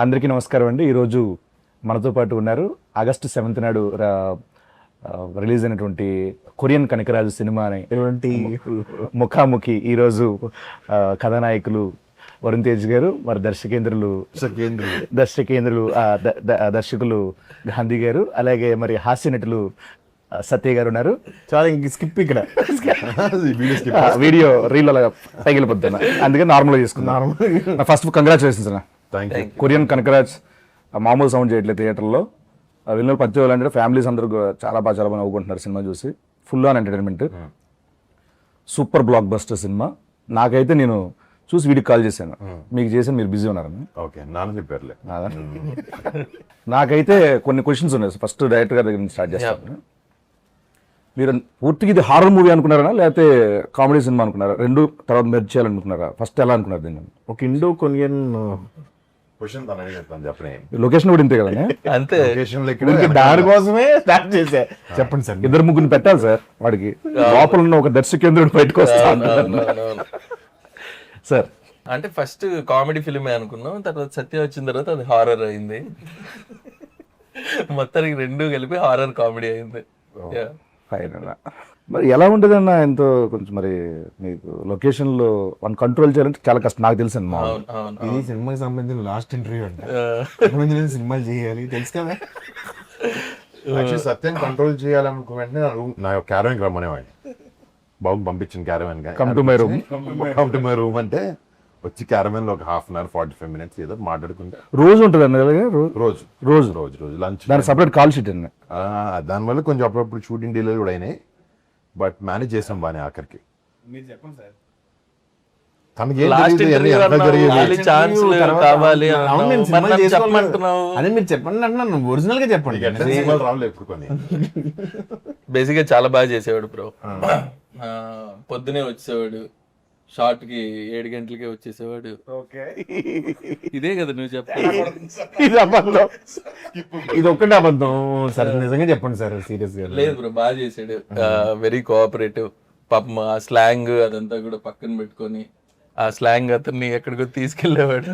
అందరికీ నమస్కారం అండి. ఈరోజు మనతో పాటు ఉన్నారు ఆగస్టు 7th నాడు రిలీజ్ అయినటువంటి కొరియన్ కనకరాజు సినిమా అనేటువంటి ముఖాముఖి. ఈరోజు కథానాయకులు వరుణ్ తేజ్ గారు, మరి దర్శకులు గాంధీ గారు, అలాగే మరి హాస్య నటులు సత్య గారు ఉన్నారు. చాలా ఇంక స్కిప్ ఇక్కడ వీడియో రీల్ అలా తగిలిపోతున్నా, అందుకే నార్మల్గా చేసుకున్నాను. ఫస్ట్ కంగ్రాచులేషన్స్ అన్న. కొరియన్ కనకరాజ్ మామూలు సౌండ్ చేయట్లేదు థియేటర్లో. వెళ్ళిన పంచేవాళ్ళంటే ఫ్యామిలీస్ అందరూ చాలా బాగా నవ్వుకుంటున్నారు సినిమా చూసి. Full on entertainment, super block buster cinema. నాకైతే నేను చూసి వీడికి కాల్ చేశాను, మీకు చేశాను, మీరు బిజీ ఉన్నారని. ఓకే, నాన్న చెప్పారులే. నాకైతే కొన్ని క్వశ్చన్స్ ఉన్నాయి. ఫస్ట్ డైరెక్టర్ గారి దగ్గర నుంచి స్టార్ట్ చేస్తాను. మీరు పూర్తిగా ఇది హారర్ మూవీ అనుకున్నారా, లేకపోతే కామెడీ సినిమా అనుకున్నారా? రెండు తర్వాత మెర్జ్ చేయాలనుకుంటున్నారా? ఫస్ట్ ఎలా అనుకున్నారు దీన్ని? ఒక ఇండో కొరియన్ లొకేషన్ కూడా ఇంతే కదా, అంతే. దాని కోసమే స్టార్ట్ చేశా. చెప్పండి సార్. ఇద్దరు ముగ్గురు పెట్టాలి సార్, వాడికి లోపల ఉన్న ఒక దర్శకేంద్రుడు బయటకు వస్తా సార్. అంటే ఫస్ట్ కామెడీ ఫిల్మే అనుకున్నాం, తర్వాత సత్య వచ్చిన తర్వాత అది హారర్ అయింది. మొత్తానికి రెండు కలిపి హారర్ కామెడీ అయింది. మరి ఎలా ఉంటుంది అన్న? ఎంతో కొంచెం మరి మీకు లొకేషన్లో వన్ కంట్రోల్ చేయాలంటే చాలా కష్టం, నాకు తెలుసు అన్న. ఇది సినిమాకి సంబంధించిన లాస్ట్ ఇంటర్వ్యూ అంటే సినిమాలు చేయాలి తెలుసు కదా. సత్యం కంట్రోల్ చేయాలనుకో వెంటనే నా క్యారవాన్ రమ్మనేవాడిని. బాబు పంపించిన caravan come to my room అంటే వచ్చి క్యారవాన్ లో ఒక 1/2 hour 45 minutes ఏదో మాట్లాడుకుంటే రోజు ఉంటుంది అన్న. రోజు రోజు రోజు రోజు లంచ్ దాని సపరేట్ కాల్ షీట్ అన్న. దానివల్ల కొంచెం అప్పుడప్పుడు షూటింగ్ డీలే కూడా అయినాయి, బట్ మేనేజ్ చేసాం బాగా. ఆఖరికి మీరు చెప్పండి సార్. తనకి అదే మీరు చెప్పండి అంటున్నాను, ఒరిజినల్ గా చెప్పండి. రావులే ఎప్పుడు కొన్ని బేసిక్ గా చాలా బాగా చేసేవాడు బ్రో. పొద్దునే వచ్చేవాడు, షార్ట్ కి 7 గంటలకే వచ్చేసేవాడు. ఇదే కదా నువ్వు ఇది అబద్ధం, ఇది ఒక్కటే అబద్ధం. సరే నిజంగా చెప్పండి సార్, సీరియస్ గా. లేదు బ్రో, బాగా చేసాడు. Very cooperative. పాపం ఆ స్లాంగ్ అదంతా కూడా పక్కన పెట్టుకొని ఆ స్లాంగ్ అతన్ని ఎక్కడికో తీసుకెళ్లేవాడు.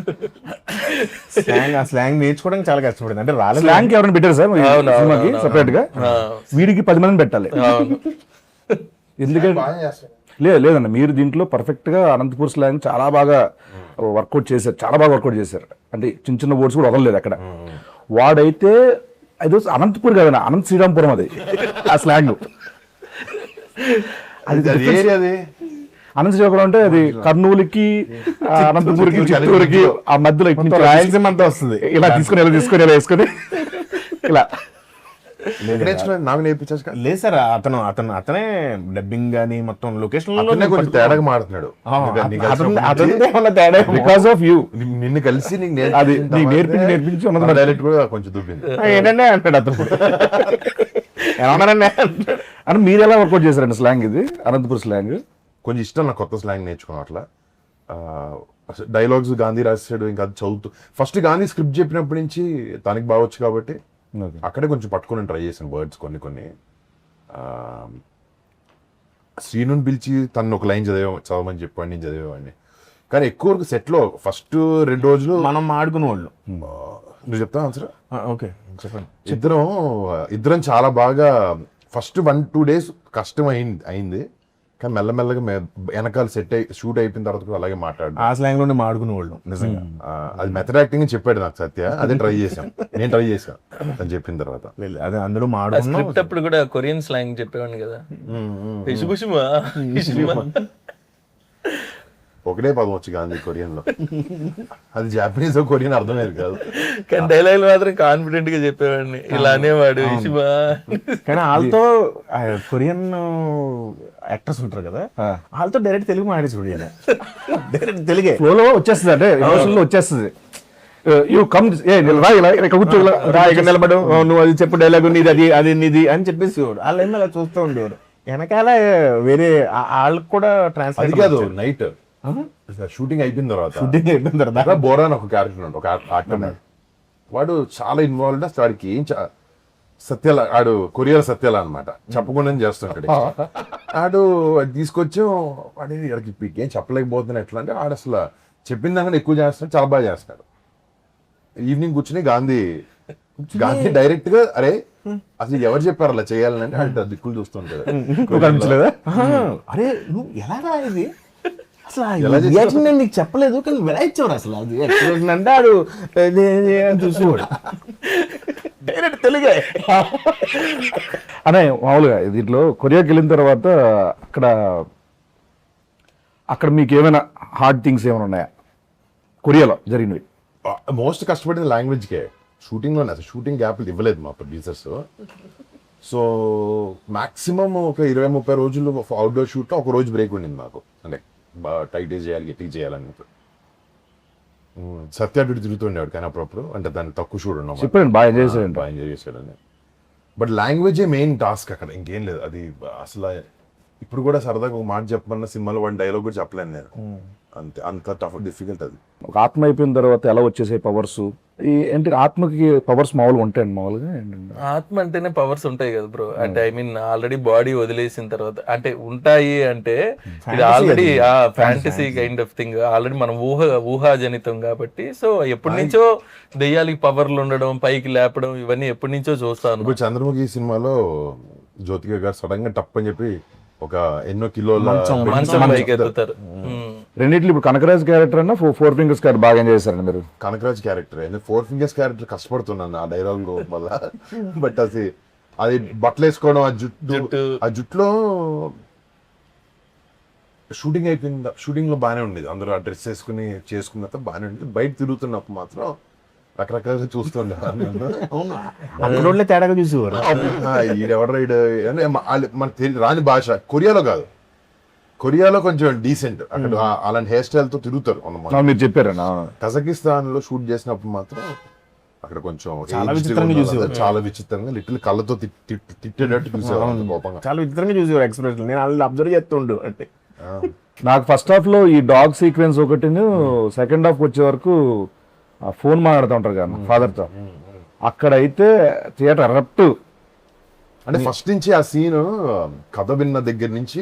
ఆ స్లాంగ్ నేర్చుకోవడానికి చాలా కష్టపడింది. అంటే రాలేదు. స్లాంగ్ ఎవరైనా పెట్టారు సార్ సినిమాకి సపరేట్ గా? వీడికి 10 మందిని పెట్టాలి. ఎందుకంటే లేదన్న, మీరు దీంట్లో పర్ఫెక్ట్ గా అనంతపూర్ స్లాంగ్ చాలా బాగా వర్కౌట్ చేశారు, చాలా బాగా వర్కౌట్ చేశారు. అంటే చిన్న చిన్న వర్డ్స్ కూడా వదలలేదు అక్కడ. వాడైతే అది అనంతపూర్ కదన్న, అనంత శ్రీరాంపురం అది ఆ స్లాంగ్. అది అనంత శ్రీరాంపురం అంటే అది కర్నూలుకి, అనంతపూర్కి, చిత్తూరుకి ఆ మధ్యలో రాయలసీమ అంతా వస్తుంది. ఇలా తీసుకొని ఇలా వేసుకొని ఇలా నాకు నేర్పించా. లేదు సార్, అతనే డబ్బింగ్ గానీ మొత్తం లొకేషన్ కొంచెం తేడాగా మాట్లాడుతున్నాడు. Because of you. నిన్ను కలిసి అది నీకు నేర్పించి డైరెక్ట్ కూడా కొంచెం చూపింది. ఏంటంటే అంటాడు అతను. ఏమన్నారండి అని మీరు ఎలా వర్కౌట్ చేశారండి స్లాంగ్? ఇది అనంతపూర్ స్లాంగ్ కొంచెం ఇష్టం నాకు, కొత్త స్లాంగ్ నేర్చుకున్నాం. అట్లా డైలాగ్స్ గాంధీ రాసాడు, ఇంకా అది చదువుతూ ఫస్ట్ గాంధీ స్క్రిప్ట్ చెప్పినప్పటి నుంచి తనకి బాగొచ్చు కాబట్టి అక్కడే కొంచెం పట్టుకుని ట్రై చేశాను వర్డ్స్ కొన్ని. శ్రీనుని పిలిచి తను ఒక లైన్ చదవమని చెప్పాడు, నేను చదివేవాడిని. కానీ ఎక్కువ వరకు సెట్లో ఫస్ట్ 2 రోజులు మనం ఆడుకునే వాళ్ళు. నువ్వు చెప్తావు ఆన్సర్? ఓకే చెప్పండి. ఇద్దరం చాలా బాగా ఫస్ట్ 1-2 days కష్టం అయింది, కానీ మెల్లమెల్లగా వెనకాల షూట్ అయిపోయిన తర్వాత కూడా అలాగే మాట్లాడు. ఆ స్లాంగ్ లోనే మాడుకునే వాళ్ళు నిజంగా. అది మెథడ్ యాక్టింగ్ చెప్పాడు నాకు సత్య, అదే ట్రై చేశాను. నేను ట్రై చేశాను అని చెప్పిన తర్వాత. అదే అందులో స్క్రిప్ట్ అప్పుడు కూడా కొరియన్ స్లాంగ్ చెప్పేవాడిని కదా. ఒకటే పదం వచ్చి గాంధీ కొరియన్ లో, అది జాపనీస్ కొరియన్ అర్థమయ్యేది కాదు. కానీ డైలాగ్ మాత్రం కాన్ఫిడెంట్ గా చెప్పేవాడిని, ఇలా అనేవాడు. కానీ వాళ్ళతో కొరియన్ యాక్టర్స్ ఉంటారు కదా, వాళ్ళతో డైరెక్ట్ తెలుగు మాట్లాడి చూడాలి. డైరెక్ట్ తెలుగే ఫ్లోలో వచ్చేస్తుంది, అంటే ఎమోషన్లో వచ్చేస్తుంది. యూ కమ్ కూర్చో, నిలబడు, నువ్వు అది చెప్పు డైలాగ్, నీది అది అది నీది అని చెప్పేసి వాళ్ళు ఏమో అలా చూస్తూ ఉండేవారు. వెనకాల వేరే వాళ్ళకి కూడా ట్రాన్స్ఫర్. అది కాదు, నైట్ షూటింగ్ అయిపోయిన తర్వాత బోరా అని ఒక క్యారెక్టర్ ఉంటాడు, ఒక యాక్టర్. వాడు చాలా ఇన్వాల్వ్డ్. అసలు వాడికి ఏం సత్యాల, ఆడు కొరియర్ సత్యాల అనమాట, చెప్పకుండా చేస్తుంటాడు. ఆడు తీసుకొచ్చి వాడికి ఏం చెప్పలేకపోతున్నా ఎట్లా అంటే, ఆడు అసలు చెప్పిన దాకా ఎక్కువ చేస్తాడు, చాలా బాగా చేస్తాడు. ఈవినింగ్ కూర్చుని గాంధీ డైరెక్ట్ గా అరే అసలు ఎవరు చెప్పారు అలా చేయాలని అంటే అంటే దిక్కులు చూస్తుంటాడు. అనిపించలేదా? అరే నువ్వు ఎలాగా ఇది అసలు రియాక్షన్ నేను నీకు చెప్పలేదు కానీ ఎలా ఇచ్చేవాడు అసలు అది ఎక్స్ప్రెషన్ అంటే ఆడు చూసేవాడు డైరెక్ట్ తెలుగే. అనే మామూలుగా దీంట్లో కొరియాకి వెళ్ళిన తర్వాత అక్కడ మీకు ఏమైనా హార్డ్ థింగ్స్ ఏమైనా ఉన్నాయా కొరియాలో జరిగినవి? మోస్ట్ కష్టపడింది లాంగ్వేజ్కే. షూటింగ్ లోనే అసలు షూటింగ్ గ్యాప్లు ఇవ్వలేదు మా ప్రొడ్యూసర్స్. సో మాక్సిమం ఒక 20-30 రోజులు అవుట్డోర్ షూట్ లో ఒక రోజు బ్రేక్ ఉండింది మాకు. అంటే టైట్ చేయాలి గట్టి చేయాలని సత్య అటు తిరుగుతుండేవాడు కానీ అప్పుడప్పుడు అంటే దాన్ని తక్కువ షూట్ ఉన్నాం చెప్పండి బాగా ఎంజాయ్ చేశాడు. బాగా ఎంజాయ్ చేశాడని. బట్ లాంగ్వేజే మెయిన్ టాస్క్ అక్కడ, ఇంకేం లేదు. అది అసలు ఇప్పుడు కూడా సరదాగా ఒక మాట చెప్పమన్న సినిమాలో వాడి డైలాగ్ కూడా చెప్పలేను నేను. అంతే, అంత టఫ్ డిఫికల్ట్ అది. ఒక ఆత్మ అయిపోయిన తర్వాత ఎలా వచ్చేసాయి పవర్స్? ఏంటి ఆత్మకి పవర్స్ మామూలుగా ఉంటాయండి మామూలుగా? ఆత్మ అంటేనే పవర్స్ ఉంటాయి కదా బ్రో. అంటే ఐ మీన్ ఆల్రెడీ బాడీ వదిలేసిన తర్వాత అంటే ఉంటాయి అంటే ఇది already fantasy kind of thing. Already మనం ఊహాజనితం కాబట్టి. సో ఎప్పటి నుంచో దెయ్యాలకి పవర్లు ఉండడం, పైకి లేపడం, ఇవన్నీ ఎప్పటి నుంచో చూస్తాను. ఇప్పుడు చంద్రముఖి సినిమాలో జ్యోతిక గారు సడన్ గా టప్ అని చెప్పి ఒక ఎన్నో కిలోల మంచం పైకి ఎత్తుతారు. రెండిట్లు ఇప్పుడు కనకరాజ్ క్యారెక్టర్ అన్న 4 fingers క్యారెక్టర్ బాగా ఎంజాయ్ చేశారండి మీరు? కనకరాజ్ క్యారెక్టర్ 4 fingers క్యారెక్టర్ కష్టపడుతున్నాను ఆ డైలాగ్ వల్ల. బట్ అది బట్టలు వేసుకోవడం, ఆ జుట్టులో షూటింగ్ అయిపోయింది. షూటింగ్ లో బాగానే ఉండేది, అందరూ ఆ డ్రెస్ వేసుకుని చేసుకున్న బాగానే ఉండేది. బయట తిరుగుతున్నప్పుడు మాత్రం రకరకాలుగా చూస్తుండే అందులో తేడాగా చూసేవారు. ఈడెవడ మన రాని భాష. కొరియాలో కాదు, కొరియాలో కొంచెం డీసెంట్. అక్కడ అలాంటి హెయిర్ స్టైల్ తో తిరుగుతారు అన్నమాట. మీరు చెప్పారన్నా. కజకిస్తాన్ లో షూట్ చేసినప్పుడు మాత్రం అక్కడ కొంచెం చాలా విచిత్రంగా చూసేవారు. చాలా విచిత్రంగా లిటిల్ కళ్ళతో తిట్టేటట్టు చూసేవారు, కోపంగా. చాలా విచిత్రంగా చూసేవారు ఎక్స్ప్రెషన్. నేను వాళ్ళని అబ్జర్వ్ చేస్తుండు అంటే. నాకు ఫస్ట్ హాఫ్ లో ఈ డాగ్ సీక్వెన్స్ ఒకటి, సెకండ్ హాఫ్ వచ్చే వరకు ఫోన్ మాట్లాడుతూ ఉంటారు కదా ఫాదర్ తో. అక్కడైతే థియేటర్ ఎరప్ట్. అంటే ఫస్ట్ నుంచి ఆ సీన్ కథ విన్న దగ్గర నుంచి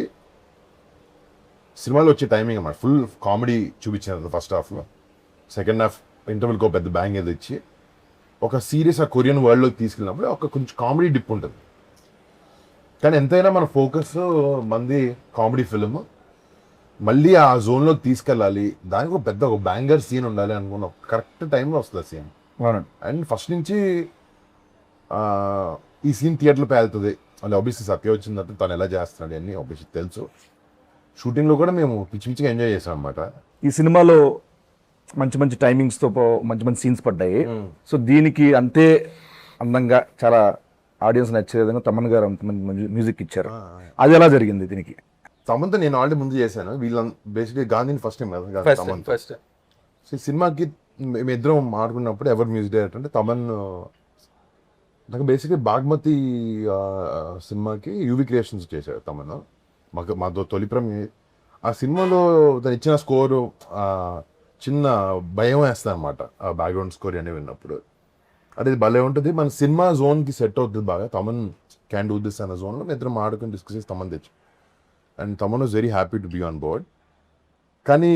సినిమాలో వచ్చే టైమింగ్ అన్నమాట. ఫుల్ కామెడీ చూపించారు ఫస్ట్ హాఫ్ లో. సెకండ్ హాఫ్ ఇంటర్వెల్కి ఒక పెద్ద బ్యాంగ్ ఏదో ఇచ్చి ఒక సీరియస్ ఆ కొరియన్ వరల్డ్ లోకి తీసుకెళ్ళినప్పుడు ఒక కొంచెం కామెడీ డిప్ ఉంటుంది. కానీ ఎంతైనా మన ఫోకస్ మంది కామెడీ ఫిల్మ్, మళ్ళీ ఆ జోన్లోకి తీసుకెళ్ళాలి, దానికి ఒక పెద్ద ఒక బ్యాంగర్ సీన్ ఉండాలి అనుకున్న కరెక్ట్ టైంలో వస్తుంది ఆ సీన్. అండ్ ఫస్ట్ నుంచి ఈ సీన్ థియేటర్లో పేలుతుంది. వాళ్ళు ఆబ్వియస్లీ సత్య వచ్చిందంటే తను ఎలా చేస్తున్నాడు అన్నీ ఆబ్వియస్లీ తెలుసు. షూటింగ్లో కూడా మేము పిచ్చి పిచ్చిగా ఎంజాయ్ చేసాం అనమాట. ఈ సినిమాలో మంచి మంచి టైమింగ్స్తో మంచి మంచి సీన్స్ పడ్డాయి. సో దీనికి అంతే అందంగా చాలా ఆడియన్స్ నచ్చే విధంగా తమన్ గారు అంత మంచి మ్యూజిక్ ఇచ్చారు. అది ఎలా జరిగింది దీనికి? తమన్తో నేను ఆల్రెడీ ముందు చేశాను. వీళ్ళ బేసిక్లీ గాంధీని ఫస్ట్ టైం కదా తమన్. సో సినిమాకి మేమిద్దరం మాట్లాడుకున్నప్పుడు ఎవరు మ్యూజిక్ డైరెక్టర్ అంటే తమన్. నాకు బేసిక్లీ బాగ్మతి సినిమాకి యూవి క్రియేషన్స్ చేశాడు తమన్. మాతో తొలిప్రం. ఆ సినిమాలో తను ఇచ్చిన స్కోరు చిన్న భయం వేస్తుంది అనమాట. ఆ బ్యాక్గ్రౌండ్ స్కోర్ అని విన్నప్పుడు అది భలే ఉంటుంది. మన సినిమా జోన్కి సెట్ అవుతుంది బాగా. తమన్ క్యాన్ డూ దిస్ అన్న జోన్లో మేము ఇద్దరం ఆడుకుని డిస్కస్ చేసి తమన్ తెచ్చు. And Thaman was very happy to be on board. కానీ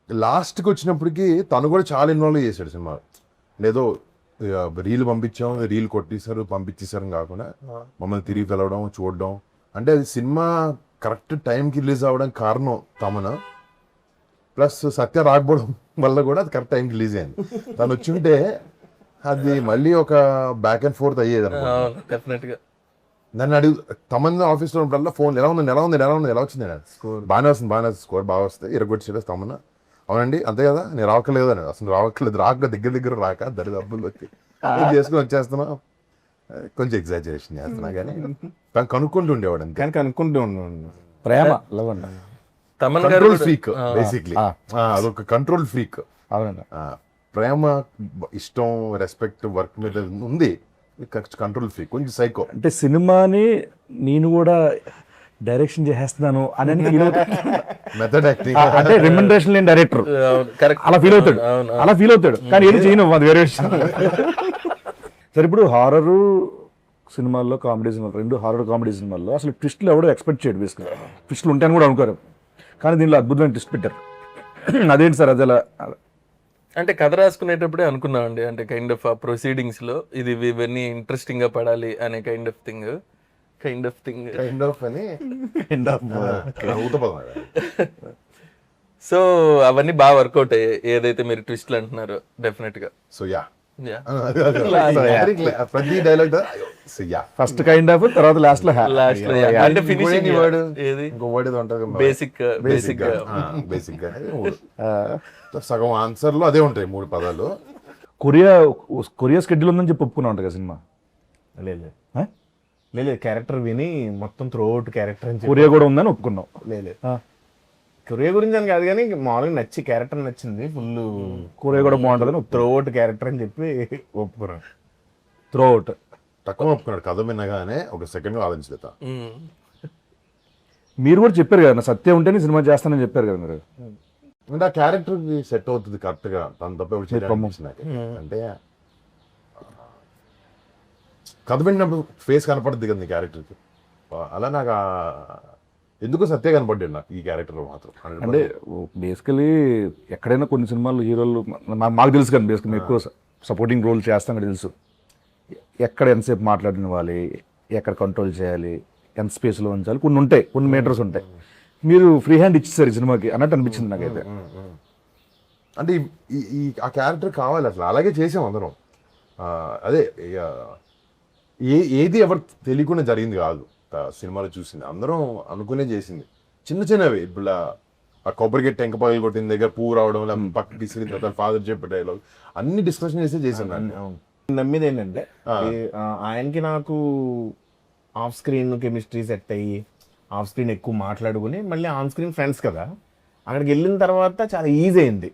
లాస్ట్కి వచ్చినప్పటికీ తను కూడా చాలా ఇన్వాల్వ్ చేశాడు సినిమా. లేదో రీల్ పంపించాం, రీల్ కొట్టేశారు, పంపించేశారు కాకుండా మమ్మల్ని తిరిగి పిలవడం, చూడడం. అంటే అది సినిమా కరెక్ట్ టైంకి రిలీజ్ అవ్వడానికి కారణం తమన్. ప్లస్ సత్య రాకపోవడం వల్ల కూడా అది కరెక్ట్ టైంకి రిలీజ్ అయింది. తను వచ్చి ఉంటే అది మళ్ళీ ఒక బ్యాక్ అండ్ ఫోర్త్ అయ్యేది డెఫినెట్గా. నన్ను అడుగు తమన్ ఆఫీస్లో ఉన్నప్పుడల్లా ఫోన్ ఎలా ఉంది ఎలా వచ్చింది బాగానే వస్తుంది స్కోర్ బాగా వస్తుంది ఇరగొచ్చి తమన్. అవునండి అంతే కదా, నేను రావట్లేదు అని. అసలు రావట్లేదు, దగ్గర రాక దరిదబ్బులు వచ్చి చేసుకుని వచ్చేస్తున్నా. కొంచెం ఎగ్జాజరేషన్ చేస్తున్నా కానీ తను కనుక్కుంటూ ఉండేవాడు. అంతే, కానీ కనుక్కుంటూ ఉండు. ప్రేమ లవ్ అండి. Control freak basically. అదొక కంట్రోల్ ఫ్రీక్. అవునండి. ప్రేమ, ఇష్టం, రెస్పెక్ట్, వర్క్ మీద ఉంది. కంట్రోల్ ఫ్రీక్, కొంచెం సైకో. అంటే సినిమాని నేను కూడా డైరెక్షన్ చేసేస్తున్నాను అని మెథడ్ యాక్టింగ్. అంటే రెమ్యునరేషన్ లేని డైరెక్టర్ అలా ఫీల్ అవుతాడు కానీ ఏది చేయను, అది వేరే విషయం. సరే, ఇప్పుడు హారర్ సినిమాల్లో, కామెడీ సినిమాలు, రెండు హారర్ కామెడీ సినిమాల్లో అసలు ట్విస్ట్లు ఎవడో ఎక్స్పెక్ట్ చేయడు. బేసిక్గా ట్విస్ట్లు ఉంటాయని కూడా అనుకోరు, కానీ దీనిలో అద్భుతమైన ట్విస్ట్ పెట్టారు. అదేంటి సార్ అది? అలా అంటే కథ రాసుకునేటప్పుడే అనుకున్నామండి, అంటే కైండ్ ఆఫ్ ఆ ప్రొసీడింగ్స్ లో ఇది ఇవన్నీ ఇంట్రెస్టింగ్ గా పడాలి అనే kind of thing kind of అని End of, ఊతపదం అది. సో అవన్నీ బాగా వర్కౌట్ అయ్యాయి, ఏదైతే మీరు ట్విస్ట్లు అంటున్నారో డెఫినెట్ గా. So yeah Yeah. ప్రతి dialogue so yeah first kind of, తర్వాత లాస్ట్ లో Last లో, yeah. అంటే ఫినిషింగ్ వర్డ్ ఏది ఇంకో వర్డ్ ఏదో ఉంటుంది బేసిక్ బేసిక్ గా సగం ఆన్సర్ లో అదే ఉంటాయి 3 పదాలు. కొరియా స్కెడ్యూల్ ఉందని చెప్పి ఒప్పుకున్నా ఉంటుంది కదా సినిమా. లేదు ఆ? లేదు క్యారెక్టర్ విని మొత్తం త్రూ అవుట్ క్యారెక్టర్ అని చెప్పి కొరియా కూడా ఉందని ఒప్పుకున్నాం. లేదు కొరియా గురించి అని కాదు కానీ మామూలుగా నచ్చి క్యారెక్టర్ నచ్చింది ఫుల్. కొరియా కూడా బాగుంటుందని త్రూ అవుట్ క్యారెక్టర్ అని చెప్పి ఒప్పుకున్నాను. Throw out. తక్కువ ఒప్పుకున్నాడు కథ వినగానే ఒక సెకండ్ ఆలోచించలేత. మీరు కూడా చెప్పారు కదా, నా సత్యం ఉంటేనే సినిమా చేస్తానని చెప్పారు కదా మీరు. అంటే ఆ క్యారెక్టర్ కి సెట్ అవుతుంది కరెక్ట్ గా, తను తప్ప ఎవరు చేయడానికి నాకు. అంటే కథ విన్నప్పుడు ఫేస్ కనపడుతుంది కదా నీ క్యారెక్టర్కి, అలా నాకు ఎందుకు సత్య కనపడ్డాడు నాకు ఈ క్యారెక్టర్ మాత్రం. అంటే బేసికలీ ఎక్కడైనా కొన్ని సినిమాలు హీరోలు మాకు తెలుసు కానీ బేసికలీ మేము ఎక్కువ సపోర్టింగ్ రోల్ చేస్తాం కదా తెలుసు. ఎక్కడ ఎంతసేపు మాట్లాడినవ్వాలి, ఎక్కడ కంట్రోల్ చేయాలి, ఎంత స్పేస్లో ఉంచాలి, కొన్ని ఉంటాయి, కొన్ని మీటర్స్ ఉంటాయి. మీరు ఫ్రీ హ్యాండ్ ఇచ్చేసారు ఈ సినిమాకి అన్నట్టు అనిపించింది నాకైతే. అంటే ఆ క్యారెక్టర్ కావాలి అసలు, అలాగే చేసాం అందరం. అదే ఏది ఎవరు తెలియకుండా జరిగింది కాదు సినిమాలో చూసింది, అందరం అనుకునే చేసింది. చిన్న చిన్నవి ఇప్పుడు ఆ కొబ్బరికెట్టు ఎంక పగలు కొట్టిన దగ్గర పువ్వు రావడం, లేకపోతే పక్కకి తీసుకుని తర్వాత ఫాదర్ చెప్పే డైలాగ్ అన్ని డిస్కషన్ చేసే చేసాం. నమ్మేది ఏంటంటే ఆయనకి నాకు ఆఫ్ స్క్రీన్ కెమిస్ట్రీ సెట్ అయ్యి ఆఫ్ స్క్రీన్ ఎక్కువ మాట్లాడుకుని మళ్ళీ ఆన్ స్క్రీన్ ఫ్రెండ్స్ కదా, అక్కడికి వెళ్ళిన తర్వాత చాలా ఈజీ అయింది.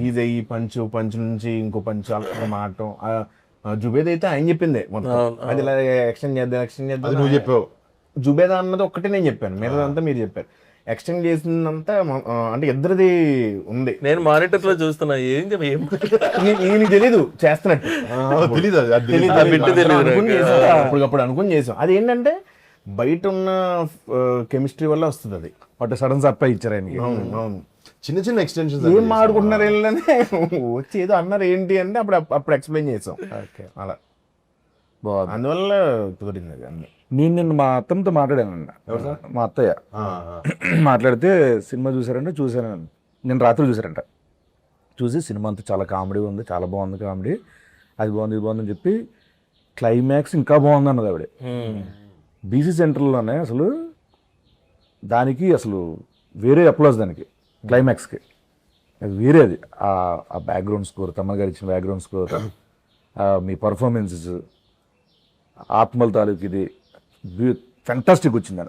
ఈజీ అయ్యి పంచ్ నుంచి ఇంకో పంచ్ అలా మారటం. జుబేద్ అయితే ఆయన చెప్పిందే మొత్తం, అది ఇలా ఎక్స్టెండ్ చేద్దాం నువ్వు చెప్పావు. జుబేదా అన్నది ఒక్కటే నేను చెప్పాను, మిగతాదంతా మీరు చెప్పారు. ఎక్స్టెండ్ చేసిందంతా అంటే ఇద్దరిది ఉంది. నేను మానిటర్ లో చూస్తున్నా, నీకు తెలీదు చేస్తున్నట్టు, అప్పుడు అనుకుని చేసాం. అది ఏంటంటే బయట ఉన్న కెమిస్ట్రీ వల్ల వస్తుంది అది. బట్ సడన్ సర్ప్రైజ్ ఇచ్చారు ఆయనకి. అవును చిన్న చిన్న ఎక్స్టెన్షన్స్ ఏం మాడుకుంటున్నారు ఏంటంటే వచ్చి ఏదో అన్నారు ఏంటి అంటే అప్పుడు ఎక్స్ప్లెయిన్ చేసాం. అలా బాగుంది, అందువల్ల కుదిరింది అది అన్ని. నేను నిన్న మా అత్తమ్మతో మాట్లాడాను, మా అత్తయ్య మాట్లాడితే సినిమా చూసారంటే చూసాను, నేను రాత్రి చూసారంట. చూసి సినిమా అంతా చాలా కామెడీ ఉంది, చాలా బాగుంది కామెడీ, అది బాగుంది ఇది బాగుంది అని చెప్పి క్లైమాక్స్ ఇంకా బాగుంది అన్నది ఆవిడ. బీసీ సెంటర్లోనే అసలు దానికి అసలు వేరే అప్లాస్ దానికి క్లైమాక్స్కి, అది వేరే. అది ఆ బ్యాక్గ్రౌండ్ స్కోర్, తమ్మన్ గారు ఇచ్చిన బ్యాక్గ్రౌండ్ స్కోర్, మీ పర్ఫార్మెన్సెస్, ఆత్మల తాలూకు ఇది ఫెంటాస్టిక్ వచ్చింది.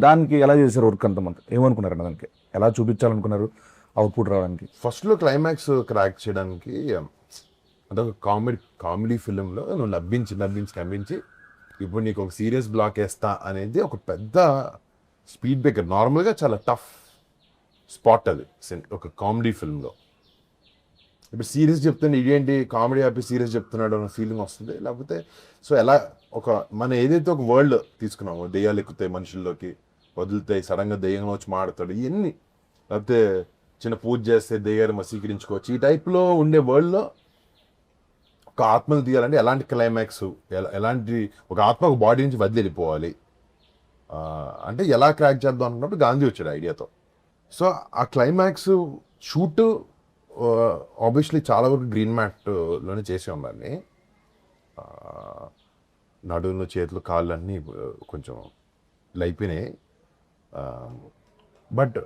దానికి ఎలా చేశారు వర్క్ అంతమంది, ఏమనుకున్నారండి దానికి, ఎలా చూపించాలనుకున్నారు అవుట్పుట్ రావడానికి? ఫస్ట్లో క్లైమాక్స్ క్రాక్ చేయడానికి అదొక కామెడీ ఫిలింలో నువ్వు నవ్వించి ఇప్పుడు నీకు ఒక సీరియస్ బ్లాక్ వేస్తా అనేది ఒక పెద్ద స్పీడ్ బ్రేకర్. నార్మల్గా చాలా టఫ్ స్పాట్ అది ఒక కామెడీ ఫిల్మ్లో. ఇప్పుడు సీరియస్ చెప్తుంటే ఇదేంటి కామెడీ ఆపి సీరియస్ చెప్తున్నాడు అన్న ఫీలింగ్ వస్తుంది. లేకపోతే సో ఎలా మనం ఏదైతే ఒక వరల్డ్ తీసుకున్నామో, దెయ్యాలు ఎక్కుతాయి మనుషుల్లోకి, వదులుతాయి, సడన్గా దెయ్యంలో వచ్చి మాడతాడు, ఇవన్నీ, లేకపోతే చిన్న పూజ చేస్తే దెయ్యాలు మసీకరించుకోవచ్చు, ఈ టైప్లో ఉండే వరల్డ్లో ఒక ఆత్మను తీయాలంటే ఎలాంటి క్లైమాక్స్, ఎలాంటి ఒక ఆత్మ ఒక బాడీ నుంచి వదిలి వెళ్ళిపోవాలి అంటే ఎలా క్రాక్ చేద్దాం అనుకున్నప్పుడు గాంధీ వచ్చాడు ఐడియాతో. సో ఆ క్లైమాక్స్ షూట్ ఆబ్వియస్లీ చాలా వరకు గ్రీన్ మ్యాట్లోనే చేసాం దాన్ని. నడుములు, చేతులు, కాళ్ళు అన్నీ కొంచెం లైపోయినాయి. బట్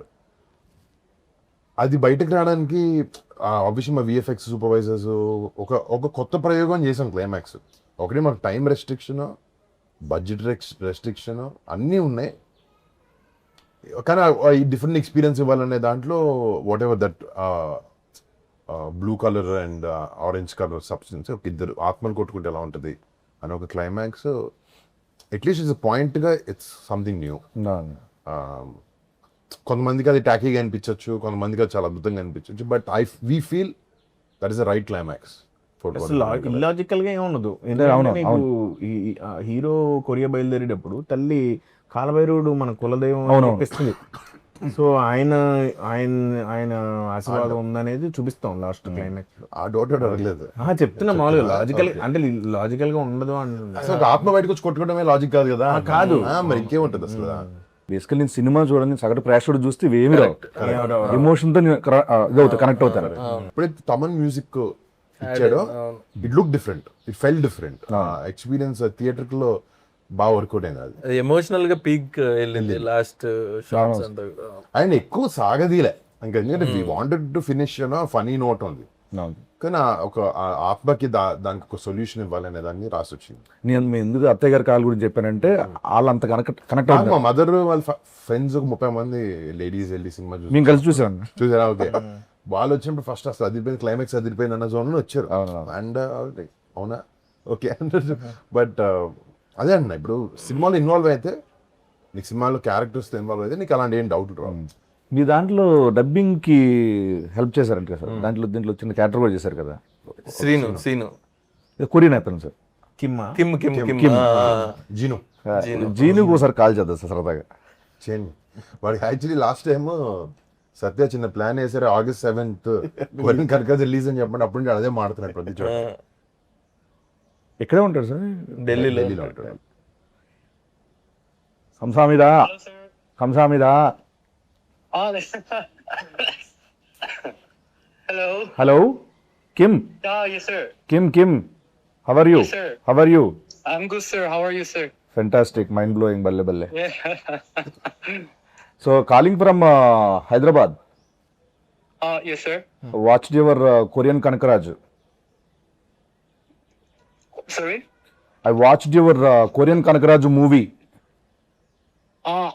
అది బయటకు రావడానికి ఆబ్వియస్లీ మా విఎఫ్ఎక్స్ సూపర్వైజర్స్ ఒక కొత్త ప్రయోగం చేసాం క్లైమాక్స్. ఒకటి మాకు టైం రెస్ట్రిక్షన్, బడ్జెట్ రెస్ట్రిక్షన్ అన్నీ ఉన్నాయి, కానీ ఈ డిఫరెంట్ ఎక్స్పీరియన్స్ ఇవ్వాలనే దాంట్లో what ever that blue colour and orange colour substance, ఒక ఇద్దరు ఆత్మలు కొట్టుకుంటే ఎలా ఉంటుంది అని ఒక క్లైమాక్స్. అట్లీస్ట్ ఇట్స్ పాయింట్గా ఇట్స్ సంథింగ్ న్యూ. కొంతమందికి అది టాకీగా అనిపించవచ్చు, కొంతమందికి అది చాలా అద్భుతంగా అనిపించవచ్చు, but we feel that is the right climax. Illogical గా ఏముండదు. హీరో కొరియా బయలుదేరేటప్పుడు తల్లి కాలభైరవుడు మన కులదైవం అనిపిస్తుంది. సో ఆయన ఆయన ఆయన ఆశీర్వాదం ఉందనేది చూపిస్తాం లాస్ట్ క్లైమాక్స్ లో. ఆ డౌట్ అడగలేదు. చెప్తున్నా మామూలుగా లాజికల్ అంటే లాజికల్ గా ఉండదు అంటున్నా. అసలు ఒక ఆత్మ బయటకు వచ్చి కొట్టుకోవడమే లాజిక్ కాదు కదా. కాదు. మరి ఇంకేముంటది అసలు. బేసికల్ నేను సినిమా చూడండి సగటు ప్రేక్షకుడు చూస్తే ఇవేమి రావు, ఎమోషన్ తో కనెక్ట్ అవుతారు. ఎప్పుడైతే తమన్ మ్యూజిక్ ఇచ్చాడో it look different, it felt different. Experience theatre లో బాగా వర్కౌట్ అయింది. అది ఎమోషనల్ గా పీక్ వెళ్ళింది లాస్ట్ షాట్స్ అంతా. ఆయన ఎక్కువ సాగదీలే ఇంకా, ఎందుకంటే we wanted to finish funny note ఉంది, కానీ ఒక ఆత్మకి దానికి ఒక సొల్యూషన్ ఇవ్వాలనే దాన్ని రాసి వచ్చింది. నేను ఎందుకు అత్తయ్య గారి కాల్ గురించి చెప్పానంటే వాళ్ళంత కనెక్ట్ అవుతుంది. మా మదర్ వాళ్ళ ఫ్రెండ్స్ ఒక 30 మంది లేడీస్ వెళ్ళి సినిమా మేము కలిసి చూసాను. చూసారా? ఓకే. వాళ్ళు వచ్చినప్పుడు ఫస్ట్ అసలు అదిరిపోయింది, క్లైమాక్స్ అదిరిపోయింది అన్న జోన్ లో వచ్చారు. అండ్ అవునా ఓకే. బట్ అదే అన్న, ఇప్పుడు సినిమాలో ఇన్వాల్వ్ అయితే నీకు సినిమాలో క్యారెక్టర్స్ ఇన్వాల్వ్ అయితే నీకు అలాంటి ఏం డౌట్ రావు. మీ దాంట్లో డబ్బింగ్ కి హెల్ప్ చేశారంట కదా సార్, దీంట్లో చిన్న క్యారెక్టర్ కూడా చేశారు కదా, సీను కొరియన్ అయిపోయింది సార్. కిమ్మా కిమ్ కిమ్ కిమ్ జీను జీనుకు ఒకసారి కాల్ చేద్దాం సార్ సరదాగా. చేయండి. వాడికి యాక్చువల్లీ లాస్ట్ టైమ్ సత్య చిన్న ప్లాన్ వేసారు, August 7th కొరియన్ కనక రిలీజ్ అని చెప్పండి. అప్పుడు నుంచి అదే మాడుతున్నాడు ప్రతి చోట. ఎక్కడే ఉంటాడు సార్? ఢిల్లీలో ఉంటాడు. కంసామిదా కంసామిదా. Hello. Hello Kim. Yes, sir. Kim how are you? Yes, sir. How are you? I'm good, sir. How are you, sir? Fantastic, mind blowing, బల్లె బల్లె. Yeah. So calling from Hyderabad. Yes, sir. Watched your Korean Kanakaraj. Sorry. I watched your Korean Kanakaraj movie.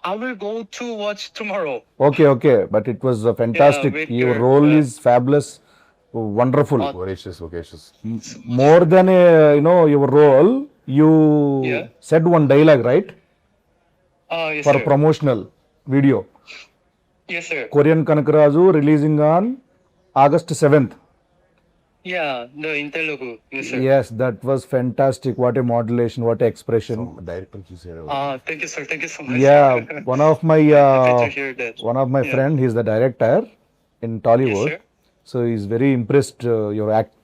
I will go to watch tomorrow. Okay, but it was fantastic. with Your your, role is fabulous, wonderful. Voracious. More than your role, you Yeah. said one dialogue, right? Yes, For sir. promotional video. Yes, sir. Korean Kanakaraju releasing on August 7th. Yeah, in Telugu. Yes, sir. Yes, that was fantastic. What a modulation, what a expression. Director చూసాడు. Thank you, sir. Thank you so much. Yeah, one of my Happy to hear that. one of my friend, he's the director in Tollywood. Yes, sir. So he's very impressed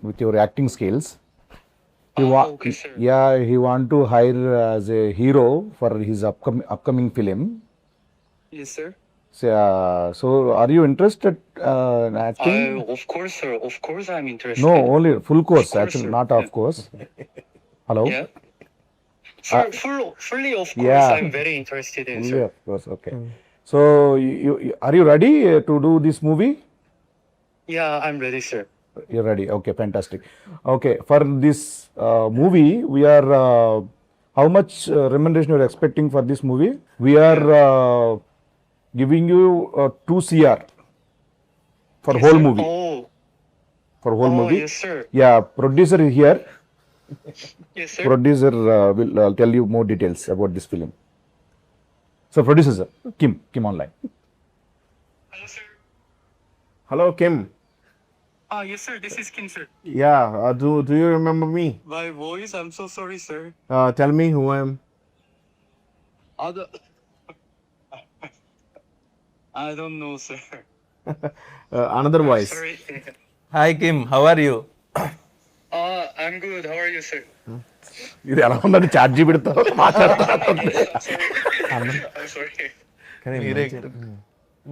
with your acting skills. Okay, sir. Yeah, he want to hire as a hero for his upcoming film. Yes, sir. So are you interested in acting? Of course, sir. Of course, I'm interested. No, only full course, course, actually, sir. not off course. Hello? Yeah. Fully, of course, Yeah. I'm very interested in, Fully, sir. of course, okay. So are you ready to do this movie? Yeah, I'm ready, sir. You're ready. Okay, fantastic. Okay, for this movie, we are how much remuneration you're expecting for this movie? We are giving you 2 CR for Yes, whole sir. movie. For whole movie. Yes, sir. Yeah, producer is here. Yes, sir. Producer will tell you more details about this film. So producer sir, Kim online. Hello, sir. Hello Kim. Yes, sir. This is Kim, sir. Yeah do you remember me? My voice, I'm so sorry, sir. Tell me who I am. I don't know, sir. Another voice. Sorry. Hi Kim, how are you? I'm good. How are you, sir? ఇది ఎలా ఉందని chat జీబీతో మాట్లాడుతున్నారు. I'm sorry.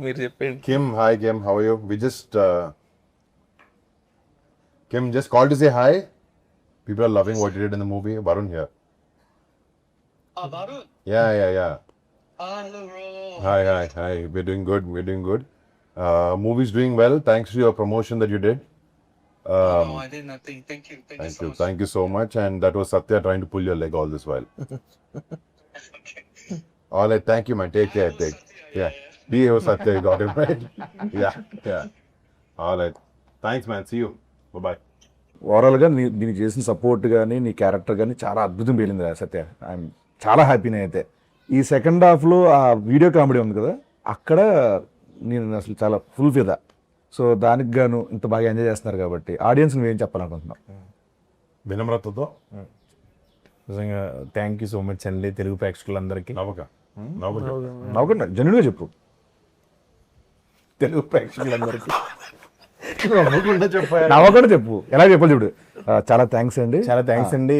మీరు చెప్పండి. Hi Kim, how are you? We just Kim just called to say hi. People are loving what you did in the movie. Varun here. Varun. Yeah. Hello, bro. Hi. We're doing good. Movie's doing well thanks to your promotion that you did. No, I did nothing. Thank you so much. Thank you so much. And that was Satya trying to pull your leg all this while. Okay. All right, thank you man. Take care. Yeah. Be here, Satya. You got him right. Yeah. All right. Thanks man. See you. Bye. ఓవరాల్గా దీనికి చేసిన support కానీ నీ character కానీ చాలా అద్భుతం పేలింది సత్య. I'm చాలా హ్యాపీనే అయితే. ఈ సెకండ్ హాఫ్లో ఆ వీడియో కామెడీ ఉంది కదా, అక్కడ నేను అసలు చాలా ఫుల్ ఫిదా. సో దానికి గాను ఇంత బాగా ఎంజాయ్ చేస్తున్నారు కాబట్టి ఆడియన్స్ నువ్వేం చెప్పాలనుకుంటున్నావు? వినమ్రతతో నిజంగా థ్యాంక్ యూ సో మచ్ అండి తెలుగు ప్రేక్షకులందరికీ. నవ్వక నవ్వకుండా జెన్యూన్గా చెప్పు. తెలుగు ప్రేక్షకులందరికీ నవ్వకుండా చెప్పు, ఎలా చెప్పాలి చూడు. చాలా థ్యాంక్స్ అండి. చాలా థ్యాంక్స్ అండి.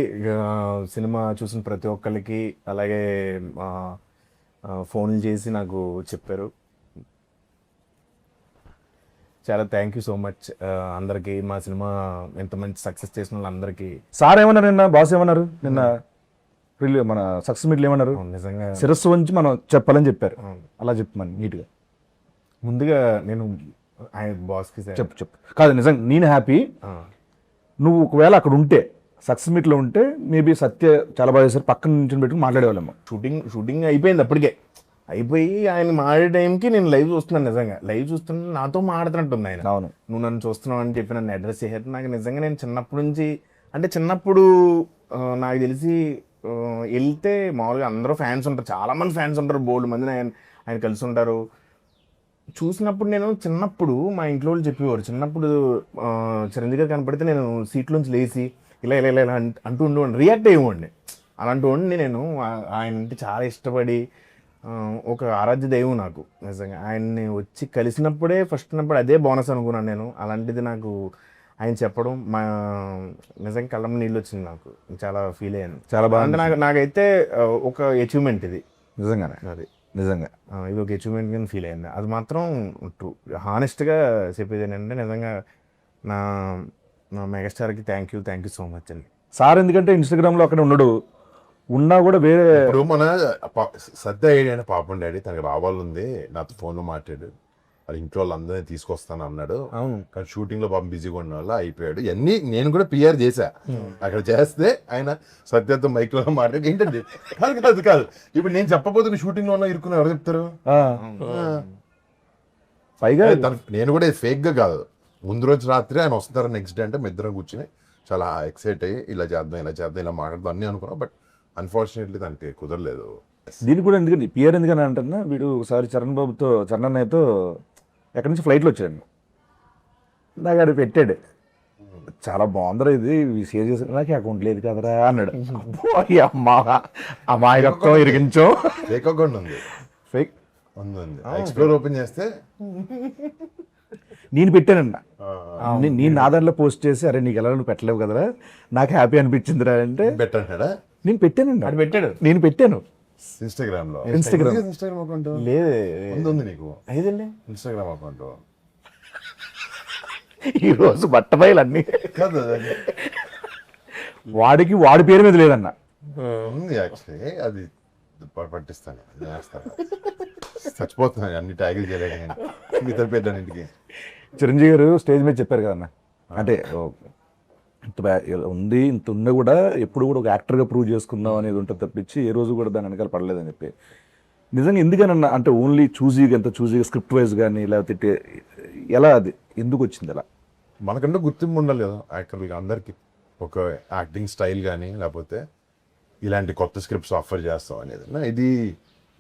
సినిమా చూసిన ప్రతి ఒక్కరికి, అలాగే ఫోన్లు చేసి నాకు చెప్పారు. చాలా థ్యాంక్ యూ సో మచ్ అందరికి. మా సినిమా ఎంత మంచి సక్సెస్ చేసిన వాళ్ళందరికీ. సార్ ఏమన్నారు నిన్న, బాస్ ఏమన్నారు నిన్న మన సక్సెస్ మీట్లు ఏమన్నారు? నిజంగా శిరస్సు వంచి మనం చెప్పాలని చెప్పారు. అలా చెప్పమని నీట్గా. ముందుగా నేను ఆయన బాస్కి చెప్పు. కాదు నిజంగా నేను హ్యాపీ. నువ్వు ఒకవేళ అక్కడ ఉంటే, సక్సెస్ మీట్లో ఉంటే, మేబీ సత్య చాలా బాగా చేశారు, పక్కన నుంచి పెట్టుకుని మాట్లాడేవాళ్ళేమో. షూటింగ్ అయిపోయింది, అప్పటికే అయిపోయి ఆయన మాడే టైంకి నేను లైవ్ చూస్తున్నాను. నిజంగా లైవ్ చూస్తున్నా నాతో మాడుతున్నట్టుంది ఆయన. అవును, నువ్వు నన్ను చూస్తున్నావు అని చెప్పి నన్ను అడ్రస్ చేశారు. నాకు నిజంగా నేను చిన్నప్పటి నుంచి, అంటే చిన్నప్పుడు నాకు తెలిసి వెళ్తే మామూలుగా అందరూ ఫ్యాన్స్ ఉంటారు, చాలా మంది ఫ్యాన్స్ ఉంటారు, బోల్డ్ మంది ఆయన కలిసి ఉంటారు. చూసినప్పుడు నేను చిన్నప్పుడు మా ఇంట్లో వాళ్ళు చెప్పేవారు, చిన్నప్పుడు చిరంజీవి గారు కనపడితే నేను సీట్లోంచి లేచి ఇలా ఇలా ఇలా అంటూ ఉండేవాడిని, రియాక్ట్ అయ్యేవాడిని. అలాంటి వాడిని నేను. ఆయన అంటే చాలా ఇష్టపడి, ఒక ఆరాధ్య దైవం నాకు నిజంగా. ఆయన్ని వచ్చి కలిసినప్పుడే ఫస్ట్ ఉన్నప్పుడు అదే బోనస్ అనుకున్నాను నేను. అలాంటిది నాకు ఆయన చెప్పడం నిజంగా కళ్ళం నీళ్ళు వచ్చింది. నాకు చాలా ఫీల్ అయ్యాను. చాలా బాగా. అంటే నాకైతే ఒక అచీవ్మెంట్ ఇది నిజంగానే. అది నిజంగా ఇది ఒక అచీవ్మెంట్ కింద ఫీల్ అయింది. అది మాత్రం ట్రూ. హానెస్ట్గా చెప్పేది ఏంటంటే నిజంగా నా మెగాస్టార్కి థ్యాంక్ యూ సో మచ్ అండి. సార్ ఎందుకంటే ఇన్స్టాగ్రామ్లో అక్కడ ఉండడు, ఉన్నా కూడా వేరే. ఇప్పుడు మన సత్య ఐడియా పాపం డాడీ తనకి రావాలంది, నాతో ఫోన్లో మాట్లాడు, అది ఇంట్లో వాళ్ళందరినీ తీసుకొస్తాను అన్నాడు. అవును, కానీ షూటింగ్ లో పాపం బిజీగా ఉన్న వల్ల అయిపోయాడు. ఇవన్నీ నేను కూడా పిఆర్ చేశా. అక్కడ చేస్తే ఆయన సత్యతో మైక్ లో మాట్లాడి ఏంటండి కాదు ఇప్పుడు నేను చెప్పబోతున్న షూటింగ్ లో ఇరుక్కున్నా ఎవరు చెప్తారు? పైగా నేను కూడా ఫేక్ గా కాదు, ముందు రోజు రాత్రి ఆయన వస్తారు, నెక్స్ట్ డే అంటే మీ ఇద్దరం కూర్చుని చాలా ఎక్సైట్ అయ్యి ఇలా చేద్దాం ఇలా మాట్లాడదాం అన్నీ అనుకున్నాం. బట్ అన్ఫార్చునేట్లీ తనకి కుదరలేదు. దీనికి కూడా ఎందుకంటే పిఆర్ ఎందుకని అంటున్నా, వీడు ఒకసారి చరణ్ అన్నయ్యతో ఎక్కడి నుంచి ఫ్లైట్లో వచ్చాడు, నాకు అది పెట్టాడు, చాలా బాగుందిరా ఇది షేర్ చేసి, నాకు అకౌంట్ లేదు కదరా అన్నాడు. అమాయకత్వం ఇరిగించో. ఫేక్ అకౌంట్ ఉంది, ఫేక్ ఉంది. ఎక్స్ప్లోర్ ఓపెన్ చేస్తే నేను పెట్టానన్నా, నేను నా దాంట్లో పోస్ట్ చేసి, అరే నీకు ఎలా నువ్వు పెట్టలేవు కదరా, నాకు హ్యాపీ అనిపించిందిరా అంటే పెట్టాడా? నేను పెట్టానండి. అది పెట్టాడు, నేను పెట్టాను ఇన్స్టాగ్రామ్ లో. ఇన్స్టాగ్రామ్ అకౌంట్ లేదు ఉంది నీకు? ఐదండి ఇన్స్టాగ్రామ్ అకౌంట్ ఈ రోజు బట్టబయలు అన్ని కాదు, వాడి పేరు మీద లేదన్న. ఉంది యాక్చువల్లీ, అది పట్టిస్తాను, చేస్తాను. చచ్చిపోతున్నాను అన్ని ట్యాగిల్ చేయలేక మిగతా పెట్టాను ఇంటికి. చిరంజీవి గారు స్టేజ్ మీద చెప్పారు కదన్న, అంటే ఇంత ఉంది, ఇంత ఉన్నా కూడా ఎప్పుడు కూడా ఒక యాక్టర్గా ప్రూవ్ చేసుకుందాం అనేది ఉంటుంది తప్పించి ఏ రోజు కూడా దాని వెనకాల పడలేదని చెప్పి. నిజంగా ఎందుకనన్నా, అంటే ఓన్లీ ఎంత చూజీగా స్క్రిప్ట్ వైజ్ కానీ లేకపోతే ఎలా, అది ఎందుకు వచ్చింది అలా? మనకంటే గుర్తింపు ఉండాలి కదా యాక్టర్గా, అందరికీ ఒక యాక్టింగ్ స్టైల్ కానీ లేకపోతే ఇలాంటి కొత్త స్క్రిప్ట్స్ ఆఫర్ చేస్తాం అనేది. ఇది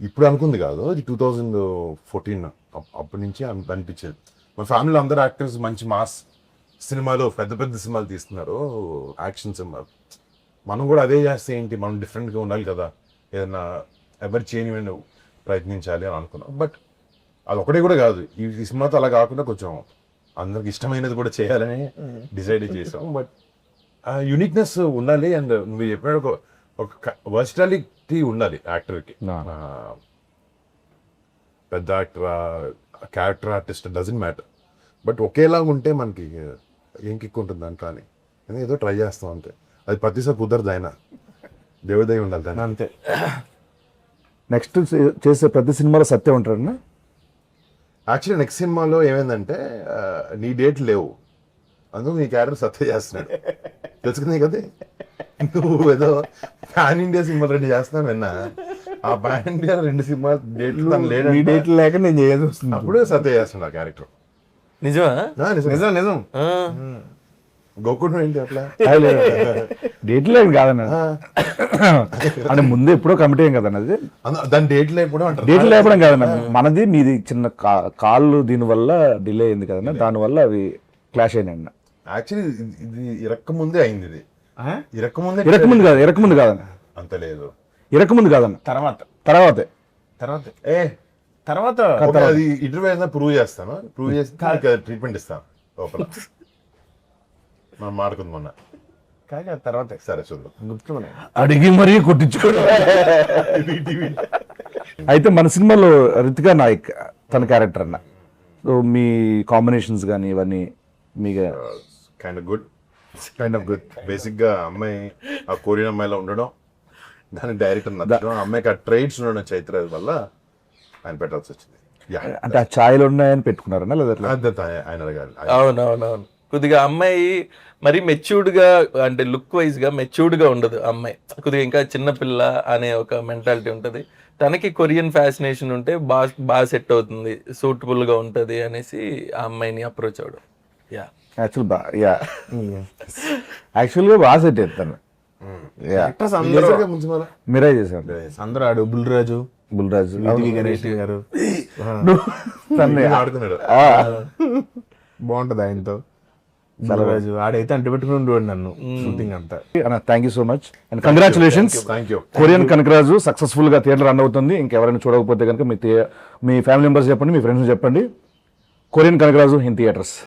ఇప్పుడు అనుకుంది కాదు, ఇది 2014 అప్పటి నుంచి అనిపించేది. మన ఫ్యామిలీలో అందరు యాక్టర్స్ మంచి మాస్ సినిమాలు, పెద్ద పెద్ద సినిమాలు తీస్తున్నారు, యాక్షన్ సినిమాలు. మనం కూడా అదే చేస్తే ఏంటి, మనం డిఫరెంట్గా ఉండాలి కదా, ఏదైనా ఎవరు చేయని ప్రయత్నించాలి అని అనుకున్నాం. బట్ అది ఒకటే కూడా కాదు, ఈ సినిమాతో అలా కాకుండా కొంచెం అందరికి ఇష్టమైనది కూడా చేయాలని డిసైడ్ చేసాం. బట్ యూనిక్నెస్ ఉండాలి, అండ్ నువ్వు చెప్పిన ఒక వర్సిటాలిటీ ఉండాలి యాక్టర్కి. పెద్ద actor, character artist doesn't matter, but ఒకేలాగా ఉంటే మనకి ఏం కిక్ ఉంటుంది దాంట్లో అని ఏదో ట్రై చేస్తాం అంతే. అది ప్రతిసారి కుదరదు, ఆయన దేవుదై ఉండాలి దాన్ని అంతే. నెక్స్ట్ చేసే ప్రతి సినిమాలో సత్యం ఉంటారన్న. యాక్చువల్లీ నెక్స్ట్ సినిమాలో ఏమైందంటే నీ డేట్ లేవు, అందుకు నీ క్యారెక్టర్ సత్య చేస్తున్నాడు. తెలుసుకునే కదా, నువ్వు ఏదో పాన్ ఇండియా సినిమాలు 2 చేస్తున్నావు విన్నా, ఆ పాన్ ఇండియా 2 సినిమాలు డేట్లు లేక నేను చేయాల్సి వస్తుంది. అప్పుడు సత్య చేస్తున్నాడు ఆ క్యారెక్టర్. నిజమా? నిజం. గోకుడు ఏంటి అట్లా డేట్ లేదు కాదన్న, అంటే ముందు ఎప్పుడో కమిటీ అయ్యాం కదన్న, అది దాని డేట్ లేకపోవడం అంటారు. డేట్ లేకపోవడం కాదన్న, మనది మీది చిన్న కాళ్ళు దీనివల్ల డిలే అయింది కదన్న, దానివల్ల అవి క్లాష్ అయినాయి అన్న. యాక్చువల్లీ ఇది ఇరక్కముందే అయింది, ఇది ఇరకముందు కాదన్న, అంత లేదు, ఇరకముందు కాదన్న, తర్వాతే. తర్వాత ఓకే, అది ఇంటర్వ్యూ అయినా ప్రూవ్ చేస్తాను. ప్రూవ్ చేసి ట్రీట్మెంట్ ఇస్తాను లోపల. మనం మాడుకుంది మొన్న. కాగా తర్వాత సరే చూద్దాం. గుర్తున్నాయి. అడిగి మరీ కొట్టించుకోవడం. అయితే మన సినిమాలో రితికా నాయక్ తన క్యారెక్టర్ అన్న, సో మీ కాంబినేషన్స్ కానీ ఇవన్నీ మీకు కైండ్ ఆఫ్ గుడ్. బేసిక్ గా అమ్మాయి ఆ కొరియన్ అమ్మాయిలో ఉండడం, దాని డైరెక్టర్ నచ్చడం, ఆ అమ్మాయికి ఆ ట్రైట్స్ ఉండడం చైత్ర వల్ల ఆయన పెట్టాల్సి వచ్చింది. అంటే ఆ ఛాయలు ఉన్నాయని పెట్టుకున్నారన్నా లేదా ఎట్లా? ఆయన అడగాలి. అవునవునవును. కొద్దిగా అమ్మాయి మరి మెచ్యూర్డ్ గా, అంటే లుక్ వైజ్ గా మెచ్యూర్డ్ గా ఉండదు అమ్మాయి, కొద్దిగా ఇంకా చిన్నపిల్ల అనే ఒక మెంటాలిటీ ఉంటది. తనకి కొరియన్ ఫ్యాసినేషన్ ఉంటే బాగా సెట్ అవుతుంది, సూటబుల్ గా ఉంటది అనేసి ఆ అమ్మాయిని అప్రోచ్ అవడం. యా యాక్చువల్గా బాగా సెట్ చేస్తాను. యాక్టర్స్ అందరూ మీరే చేశాను. అందరూ ఆడు బుల్రాజు, బుల్రాజు, వివి గణేష్ గారు ఆడుతున్నాడు. బాగుంటది ఆయనతో. బుల్రాజు ఆడైతే అంటి పెట్టుకుని ఉండేవాడు నన్ను షూటింగ్ అంతా. Thank you so much and congratulations. Thank you. Korean Kanakaraju successful గా థియేటర్ రన్ అవుతుంది. ఇంకెవరైనా చూడకపోతే కనుక మీ ఫ్యామిలీ మెంబర్స్ చెప్పండి, మీ ఫ్రెండ్స్ చెప్పండి. Korean Kanakaraju in theatres.